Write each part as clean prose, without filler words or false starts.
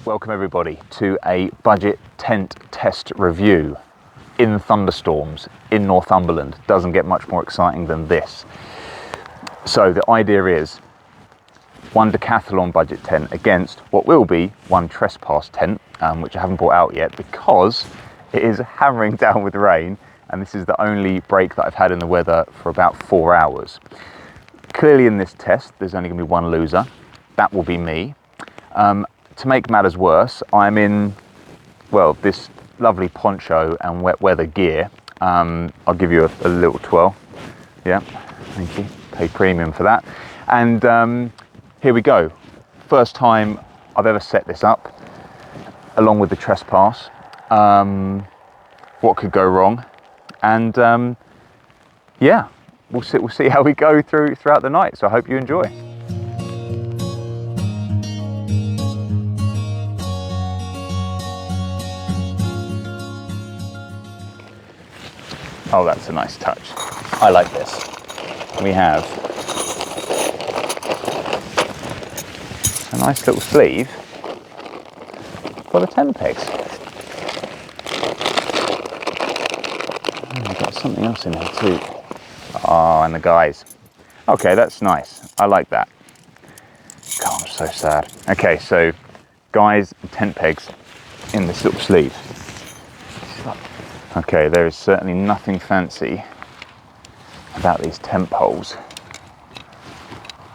Welcome everybody to a budget tent test review in thunderstorms in Northumberland. Doesn't get much more exciting than this. So the idea is one decathlon budget tent against what will be one trespass tent, which I haven't brought out yet because it is hammering down with rain, and this is the only break that I've had in the weather for about 4 hours. Clearly in this test, there's only going to be one loser. That will be me. To make matters worse, I'm in, well, this lovely poncho and wet weather gear. I'll give you a little twirl. Yeah, thank you. Pay premium for that. And here we go. First time I've ever set this up, along with the trespass. What could go wrong? And yeah, we'll see how we go throughout the night. So I hope you enjoy. Oh, that's a nice touch. I like this. We have a nice little sleeve for the tent pegs. We've got something else in there too. Oh, and the guys. Okay, that's nice. I like that. God, I'm so sad. Okay, so guys and tent pegs in this little sleeve. Okay, there is certainly nothing fancy about these tent poles,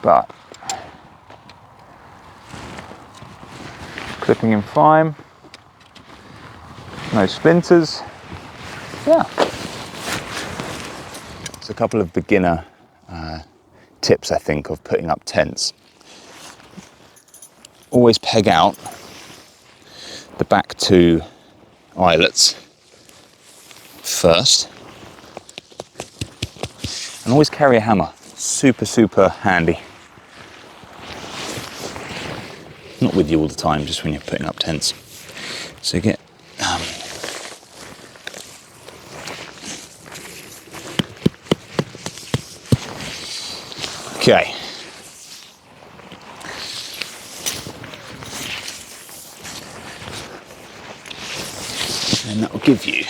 but clipping in fine, no splinters. Yeah. It's a couple of beginner tips, I think, of putting up tents. Always peg out the back two eyelets first, and always carry a hammer. Super handy. Not with you all the time, just when you're putting up tents. So you get okay. And that will give you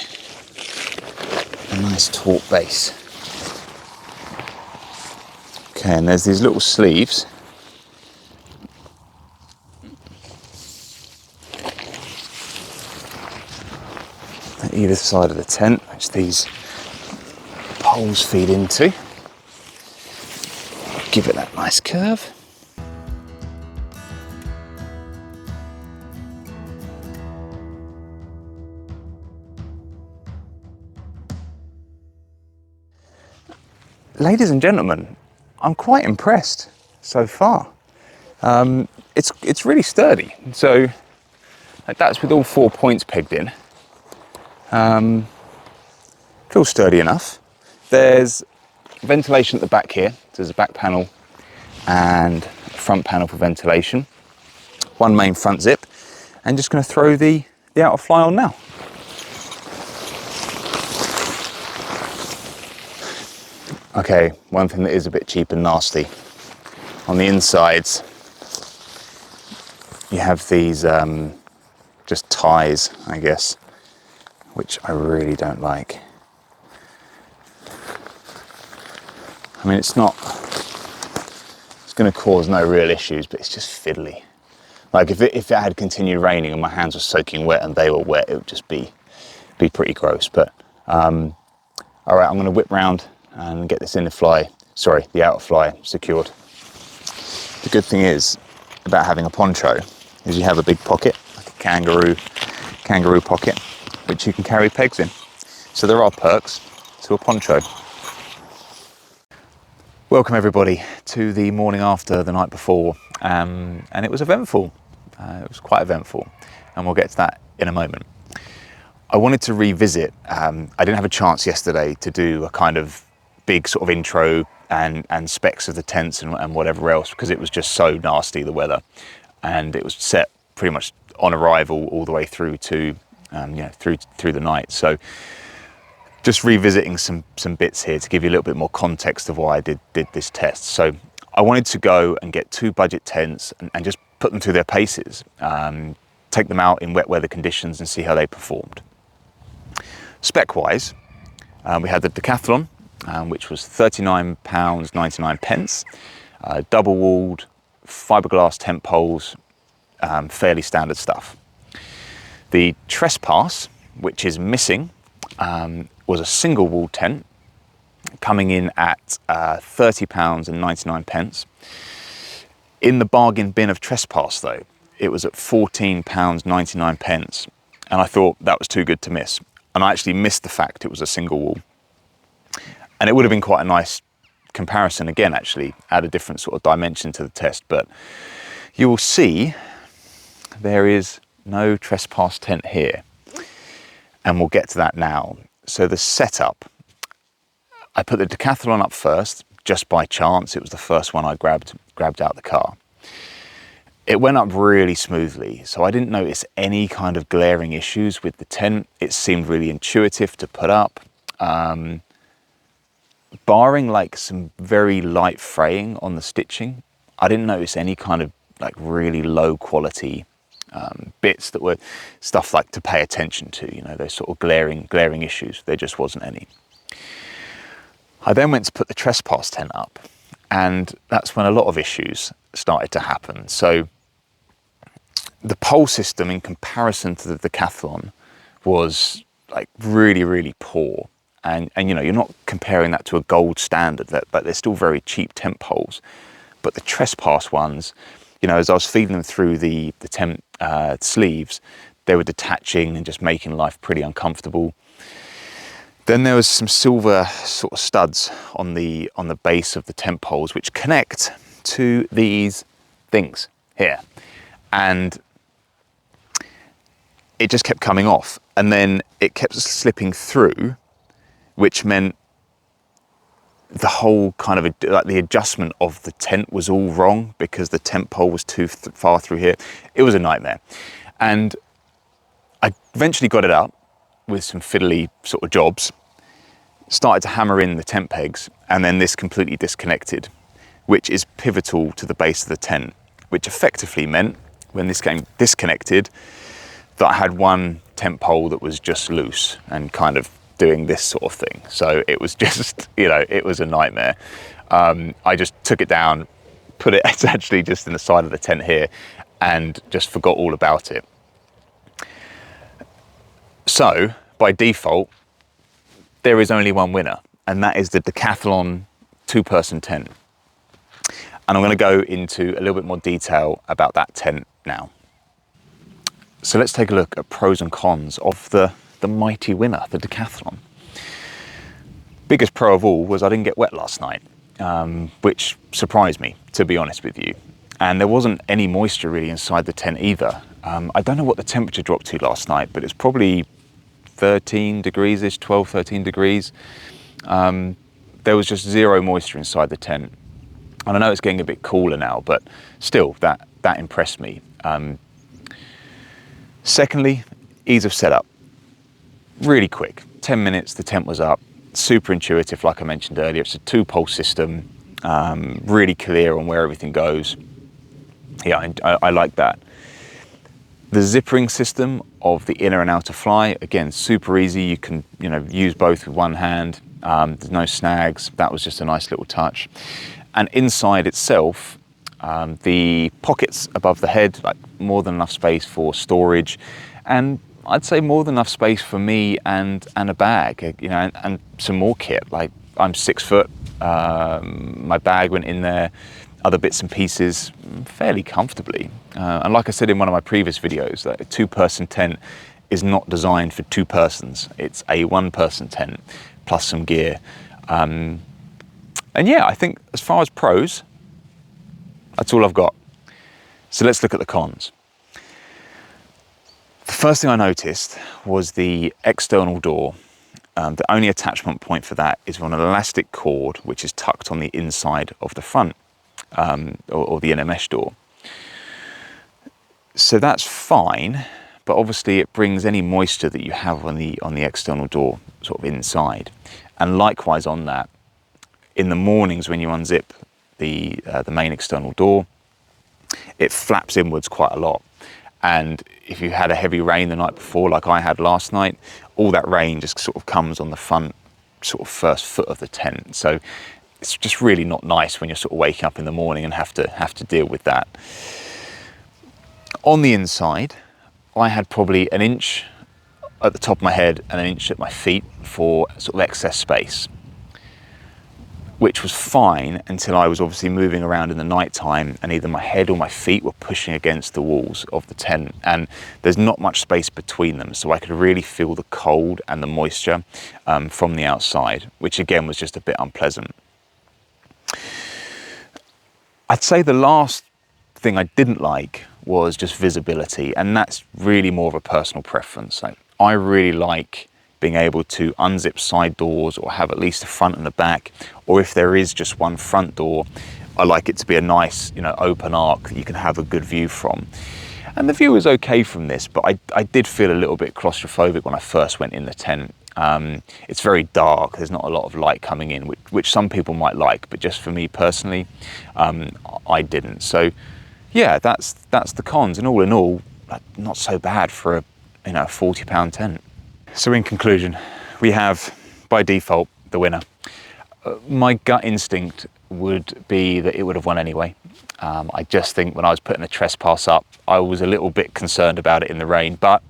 a nice taut base. Okay, and there's these little sleeves. At either side of the tent, which these poles feed into. Give it that nice curve. Ladies and gentlemen, I'm quite impressed so far. It's really sturdy. So that's with all 4 points pegged in. Feels sturdy enough. There's ventilation at the back here. So there's a back panel and a front panel for ventilation. One main front zip, and just going to throw the outer fly on now. Okay, one thing that is a bit cheap and nasty. On the insides, you have these just ties, I guess, which I really don't like. I mean, it's going to cause no real issues, but it's just fiddly. Like if it had continued raining and my hands were soaking wet and they were wet, it would just be pretty gross. But all right, I'm going to whip round and get this the outer fly secured. The good thing is about having a poncho is you have a big pocket, like a kangaroo pocket, which you can carry pegs in. So there are perks to a poncho. Welcome everybody to the morning after the night before, and it was eventful. It was quite eventful, and we'll get to that in a moment. I wanted to revisit, I didn't have a chance yesterday to do a kind of big sort of intro and specs of the tents and whatever else, because it was just so nasty, the weather, and it was set pretty much on arrival all the way through to through the night. So just revisiting some bits here to give you a little bit more context of why I did this test. So I wanted to go and get 2 budget tents and just put them through their paces. take them out in wet weather conditions and see how they performed. Spec-wise, we had the Decathlon, which was £39.99, double-walled, fiberglass tent poles, fairly standard stuff. The Trespass, which is missing, was a single-walled tent, coming in at £30.99. In the bargain bin of Trespass, though, it was at £14.99, and I thought that was too good to miss. And I actually missed the fact it was a single wall. And it would have been quite a nice comparison again, actually, add a different sort of dimension to the test. But you will see there is no Trespass tent here. And we'll get to that now. So the setup, I put the Decathlon up first, just by chance. It was the first one I grabbed out the car. It went up really smoothly, so I didn't notice any kind of glaring issues with the tent. It seemed really intuitive to put up. Barring like some very light fraying on the stitching, I didn't notice any kind of like really low quality bits that were stuff like to pay attention to, you know, those sort of glaring issues. There just wasn't any. I then went to put the Trespass tent up, and that's when a lot of issues started to happen. So the pole system in comparison to the Decathlon was like really poor. And you know, you're not comparing that to a gold standard, but they're still very cheap tent poles. But the Trespass ones, you know, as I was feeding them through the tent sleeves, they were detaching and just making life pretty uncomfortable. Then there was some silver sort of studs on the base of the tent poles, which connect to these things here. And it just kept coming off, and then it kept slipping through, which meant the whole kind of like the adjustment of the tent was all wrong because the tent pole was too far through here. It was a nightmare. And I eventually got it up with some fiddly sort of jobs, started to hammer in the tent pegs, and then this completely disconnected, which is pivotal to the base of the tent, which effectively meant when this came disconnected that I had one tent pole that was just loose and kind of doing this sort of thing. So it was just, you know, it was a nightmare. I just took it down, put it, it's actually just in the side of the tent here, and just forgot all about it. So by default, there is only one winner, and that is the Decathlon 2-person tent. And I'm going to go into a little bit more detail about that tent now. So let's take a look at pros and cons of the mighty winner, the Decathlon. Biggest pro of all was I didn't get wet last night, which surprised me, to be honest with you. And there wasn't any moisture really inside the tent either. I don't know what the temperature dropped to last night, but it's probably 13 degrees-ish, 12, 13 degrees. There was just zero moisture inside the tent. And I know it's getting a bit cooler now, but still, that impressed me. Secondly, ease of setup. Really quick, 10 minutes, the tent was up. Super intuitive, like I mentioned earlier. It's a 2-pole system, really clear on where everything goes. Yeah, I like that. The zippering system of the inner and outer fly, again, super easy. You can, you know, use both with one hand. There's no snags. That was just a nice little touch. And inside itself, the pockets above the head, like more than enough space for storage, and I'd say more than enough space for me and a bag, you know, and some more kit. Like, I'm 6 foot, my bag went in there, other bits and pieces fairly comfortably. And like I said in one of my previous videos, that a 2-person tent is not designed for 2 persons. It's a 1-person tent plus some gear. And yeah, I think as far as pros, that's all I've got. So let's look at the cons. The first thing I noticed was the external door. The only attachment point for that is on an elastic cord, which is tucked on the inside of the front, or the inner mesh door. So that's fine, but obviously it brings any moisture that you have on the external door sort of inside. And likewise on that, in the mornings when you unzip the main external door, it flaps inwards quite a lot. And if you had a heavy rain the night before, like I had last night, all that rain just sort of comes on the front sort of first foot of the tent. So it's just really not nice when you're sort of waking up in the morning and have to deal with that. On the inside, I had probably an inch at the top of my head and an inch at my feet for sort of excess space, which was fine until I was obviously moving around in the night time and either my head or my feet were pushing against the walls of the tent, and there's not much space between them, so I could really feel the cold and the moisture from the outside, which again was just a bit unpleasant. I'd say the last thing I didn't like was just visibility, and that's really more of a personal preference. Like, I really like being able to unzip side doors or have at least a front and a back, or if there is just one front door, I like it to be a nice, open arc that you can have a good view from. And the view was okay from this, but I did feel a little bit claustrophobic when I first went in the tent. It's very dark, there's not a lot of light coming in, which some people might like, but just for me personally, I didn't. So yeah, that's the cons, and all in all, not so bad for a £40 tent. So in conclusion, we have by default the winner. My gut instinct would be that it would have won anyway. I just think when I was putting the trespass up, I was a little bit concerned about it in the rain, but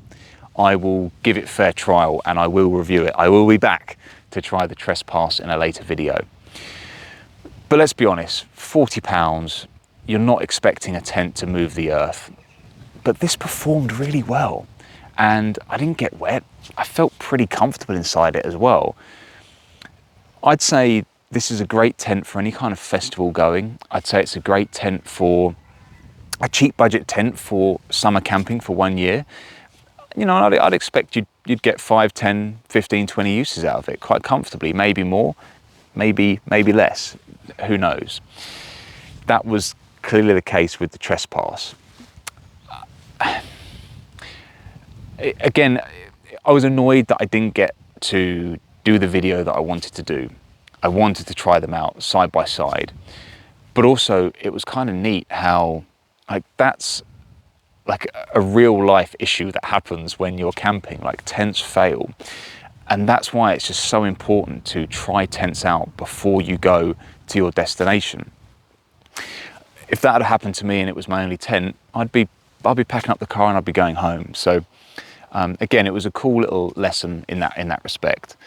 I will give it fair trial and I will review it. I will be back to try the trespass in a later video. But let's be honest, £40, you're not expecting a tent to move the earth, but this performed really well. And I didn't get wet. I felt pretty comfortable inside it as well. I'd say this is a great tent for any kind of festival going. I'd say it's a great tent for a cheap budget tent for summer camping for 1 year. I'd expect you'd get 5, 10, 15, 20 uses out of it quite comfortably, maybe more, maybe less, who knows. That was clearly the case with the trespass. Again, I was annoyed that I didn't get to do the video that I wanted to do. I wanted to try them out side by side, but also it was kind of neat how that's like a real life issue that happens when you're camping, like tents fail. And that's why it's just so important to try tents out before you go to your destination. If that had happened to me and it was my only tent, I'd be packing up the car and I'd be going home. So again, it was a cool little lesson in that respect.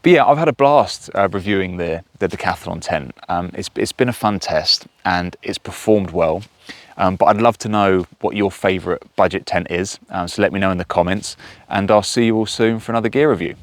But yeah, I've had a blast reviewing the Decathlon tent. It's been a fun test and it's performed well. But I'd love to know what your favourite budget tent is. So let me know in the comments, and I'll see you all soon for another gear review.